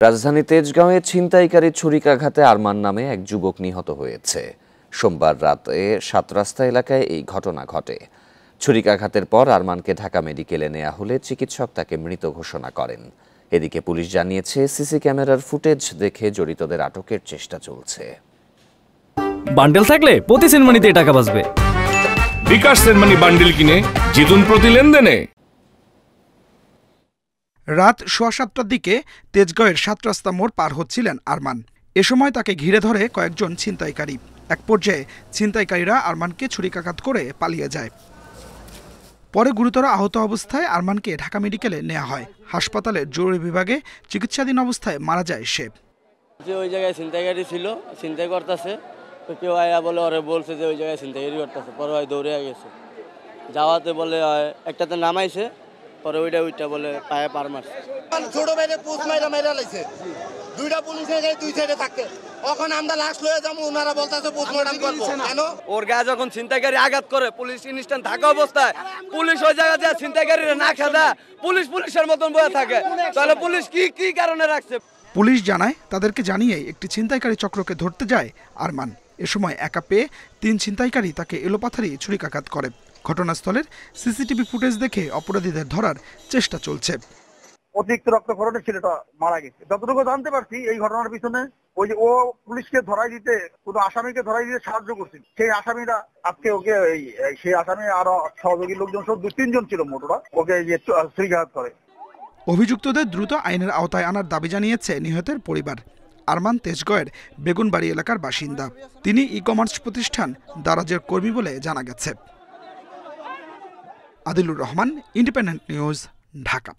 রাজধানী তেজগাঁওয়ে ছিনতাইকারী ছুরিকাঘাতে আরমান নামে এক যুবক নিহত হয়েছে। সোমবার রাতে ৭ রাস্তা এলাকায় এই ঘটনা ঘটে। ছুরিকাঘাতের পর আরমানকে ঢাকা মেডিকেলে নেওয়া হলে চিকিৎসক তাকে মৃত ঘোষণা করেন। এদিকে পুলিশ জানিয়েছে, সিসি ক্যামেরার ফুটেজ দেখে জড়িতদের আটকের চেষ্টা চলছে। বান্ডেল থাকলে প্রতি সেনমানিতে টাকা বাঁচবে। বিকাশ সেনমানি বান্ডেল কিনে জিতুন প্রতি লেনদেনে। রাত ৭:15টার দিকে তেজগাঁওয়ের ৭ রাস্তা মোড় পার হচ্ছিলেন আরমান। এ সময় তাকে ঘিরে ধরে কয়েকজন ছিনতাইকারী। এক পর্যায়ে ছিনতাইকারীরা আরমানকে ছুরিকাঘাত করে পালিয়ে যায়। পরে গুরুতর আহত অবস্থায় আরমানকে ঢাকা মেডিকেলে নেওয়া হয়। হাসপাতালের জরুরি বিভাগে চিকিৎসাধীন অবস্থায় মারা যায় সে। ওই জায়গায় ছিনতাইকারী ছিল, ছিনতাই করতেছে, তো কেউ আয়া বলে ওরে বলছে যে ওই জায়গায় ছিনতাইকারী করতেছে। পরে হয় দৌড়ে গেছে, যাওয়াতে বলে একটাতে নামাইছে, পরে ওইটা বলে পায়ে পার মারছে। ছোট মেয়েদের পুষ মাইরা মাইরা লাইছে, দুইটা পুলিশ দুই সাইডে থাকে। এখন আমরা লাশ লয়ে যাবো, ওনারা বলতেছে পোস্টমর্টম করব। কেন? ওর গায়ে যখন ছিনতাইকারী আঘাত করে, পুলিশ ইনস্ট্যান্ট থাকা অবস্থায় পুলিশ ওই জায়গায় যায় ছিনতাইকারীরা না খেদা পুলিশের মতন বয়ে থাকে। তাহলে পুলিশ কি কারণে রাখছে? পুলিশ জানায়, তাদেরকে জানিয়ে একটি ছিনতাইকারী চক্রকে ধরতে যায় আরমান। এ সময় একা পেয়ে ৩ ছিনতাইকারী তাকে এলোপাথারি ছুরিকাঘাত করে। ঘটনাস্থলের সিসিটিভি ফুটেজ দেখে অপরাধীদের ধরার চেষ্টা চলছে। অতিরিক্ত রক্তক্ষরণে ছেলেটা মারা গেছে। যতটুকু জানতে পারছি, এই ঘটনার পিছনে ওই যে ও পুলিশকে ধরাই দিতে, কোনো আসামিকে ধরাই দিতে সাহায্য করছিল। সেই আসামিরা আজকে ওকে সেই আসামি আরো সহযোগী লোকজন সব 2-3 জন ছিল মোটরা, ওকে ছুরিকাঘাত করে। অভিযুক্তদের দ্রুত আইনের আওতায় আনার দাবি জানিয়েছে নিহতের পরিবার। আরমান তেজগাঁওয়ের বেগুনবাড়ি এলাকার বাসিন্দা। তিনি ই-কমার্স প্রতিষ্ঠান দারাজের কর্মী বলে জানা গেছে। Adilur Rahman, independent news, Dhaka.